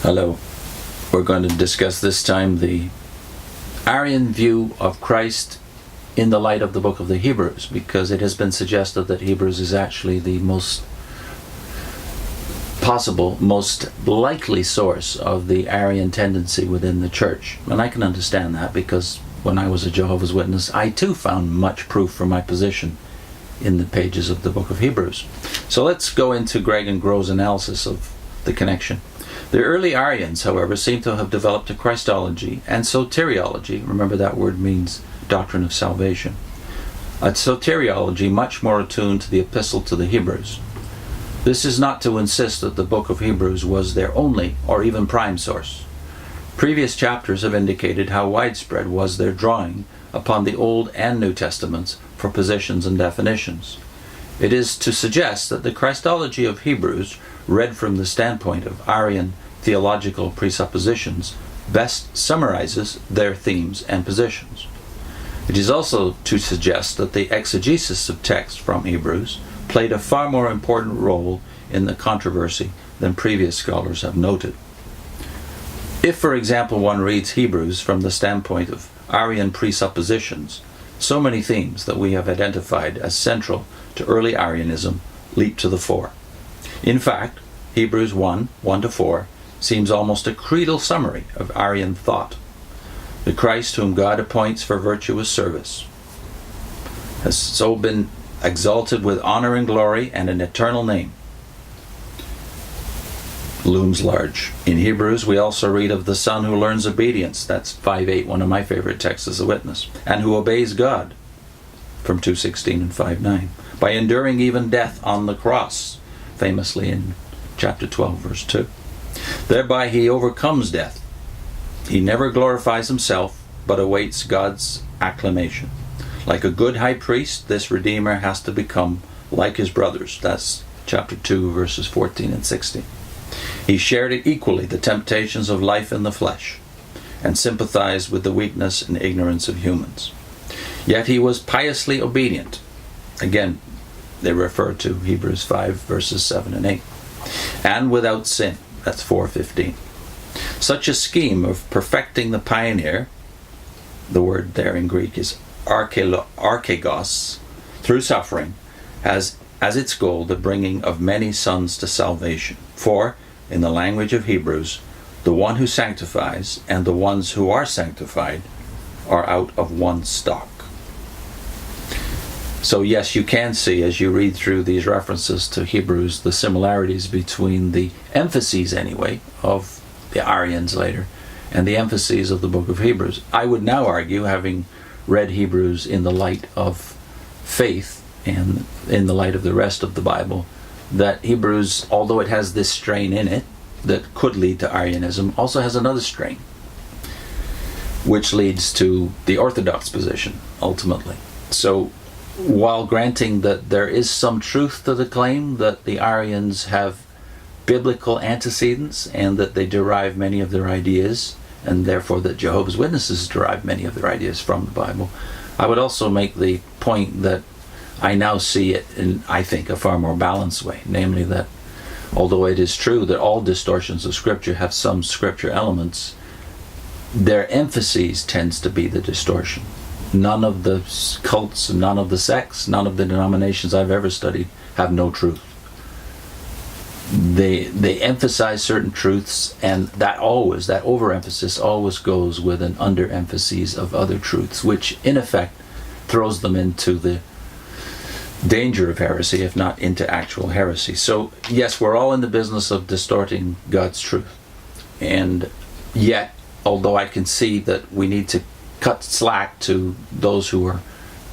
Hello. We're going to discuss this time the Arian view of Christ in the light of the book of the Hebrews, because it has been suggested that Hebrews is actually the most possible, most likely source of the Arian tendency within the church. And I can understand that, because when I was a Jehovah's Witness, I too found much proof for my position in the pages of the book of Hebrews. So let's go into Greg and Grove's analysis of the connection. The early Arians, however, seem to have developed a Christology and soteriology. Remember, that word means doctrine of salvation. A soteriology much more attuned to the Epistle to the Hebrews. This is not to insist that the book of Hebrews was their only or even prime source. Previous chapters have indicated how widespread was their drawing upon the Old and New Testaments for positions and definitions. It is to suggest that the Christology of Hebrews, read from the standpoint of Arian theological presuppositions, best summarizes their themes and positions. It is also to suggest that the exegesis of text from Hebrews played a far more important role in the controversy than previous scholars have noted. If, for example, one reads Hebrews from the standpoint of Arian presuppositions, so many themes that we have identified as central to early Arianism leap to the fore. In fact, Hebrews 1:1-4 seems almost a creedal summary of Arian thought. The Christ whom God appoints for virtuous service has so been exalted with honor and glory and an eternal name looms large. In Hebrews, we also read of the Son who learns obedience. That's 5:8, one of my favorite texts as a witness. And who obeys God, from 2:16 and 5:9, by enduring even death on the cross, famously in chapter 12, verse 2. Thereby he overcomes death. He never glorifies himself, but awaits God's acclamation. Like a good high priest, this Redeemer has to become like his brothers. That's chapter 2, verses 14 and 16. He shared equally the temptations of life in the flesh, and sympathized with the weakness and ignorance of humans. Yet he was piously obedient. Again, they refer to Hebrews 5, verses 7 and 8. And without sin. That's 4:15. Such a scheme of perfecting the pioneer, the word there in Greek is archegos, through suffering, has as its goal the bringing of many sons to salvation. For, in the language of Hebrews, the one who sanctifies and the ones who are sanctified are out of one stock. So yes, you can see as you read through these references to Hebrews the similarities between the emphases, anyway, of the Arians later and the emphases of the book of Hebrews. I would now argue, having read Hebrews in the light of faith and in the light of the rest of the Bible, that Hebrews, although it has this strain in it that could lead to Arianism, also has another strain, which leads to the Orthodox position, ultimately. So, while granting that there is some truth to the claim that the Arians have biblical antecedents and that they derive many of their ideas, and therefore that Jehovah's Witnesses derive many of their ideas from the Bible, I would also make the point that I now see it in, I think, a far more balanced way, namely that although it is true that all distortions of Scripture have some Scripture elements, their emphases tends to be the distortion. None of the cults, none of the sects, none of the denominations I've ever studied have no truth. They emphasize certain truths, and that overemphasis always goes with an underemphasis of other truths, which in effect throws them into the danger of heresy, if not into actual heresy. So yes, we're all in the business of distorting God's truth. And yet, although I can see that we need to cut slack to those who are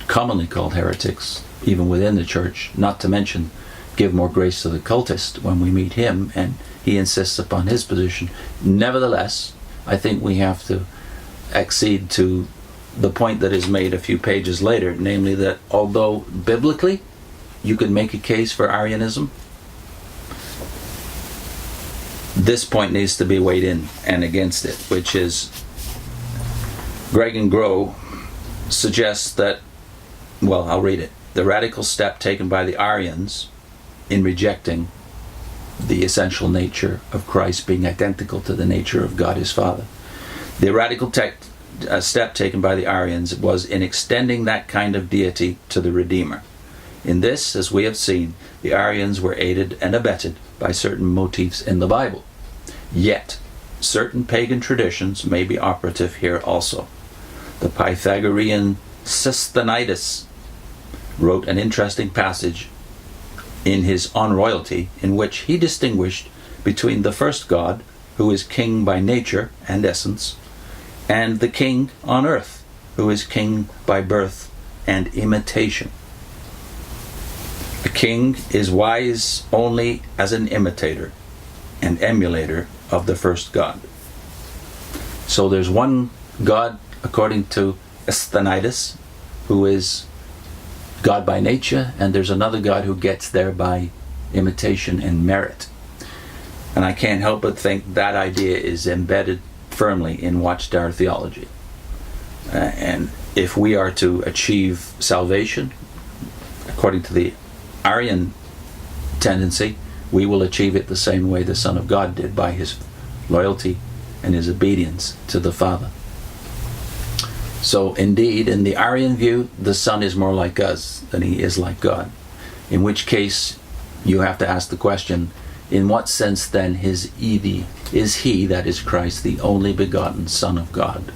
commonly called heretics, even within the church, not to mention give more grace to the cultist when we meet him and he insists upon his position. Nevertheless, I think we have to accede to the point that is made a few pages later, namely that although biblically you could make a case for Arianism, this point needs to be weighed in and against it, which is Greg and Grove suggests that, well, I'll read it. The radical step taken by the Arians in rejecting the essential nature of Christ being identical to the nature of God his Father. The radical step taken by the Arians was in extending that kind of deity to the Redeemer. In this, as we have seen, the Arians were aided and abetted by certain motifs in the Bible. Yet, certain pagan traditions may be operative here also. The Pythagorean Sistanitis wrote an interesting passage in his On Royalty, in which he distinguished between the first God, who is king by nature and essence, and the king on earth, who is king by birth and imitation. A king is wise only as an imitator and emulator of the first God. So there's one God, according to Estanitis, who is God by nature, and there's another God who gets there by imitation and merit. And I can't help but think that idea is embedded firmly in Watchtower theology. And if we are to achieve salvation, according to the Arian tendency, we will achieve it the same way the Son of God did, by his loyalty and his obedience to the Father. So indeed, in the Arian view, the Son is more like us than he is like God. In which case, you have to ask the question, in what sense then is he, that is Christ, the only begotten Son of God?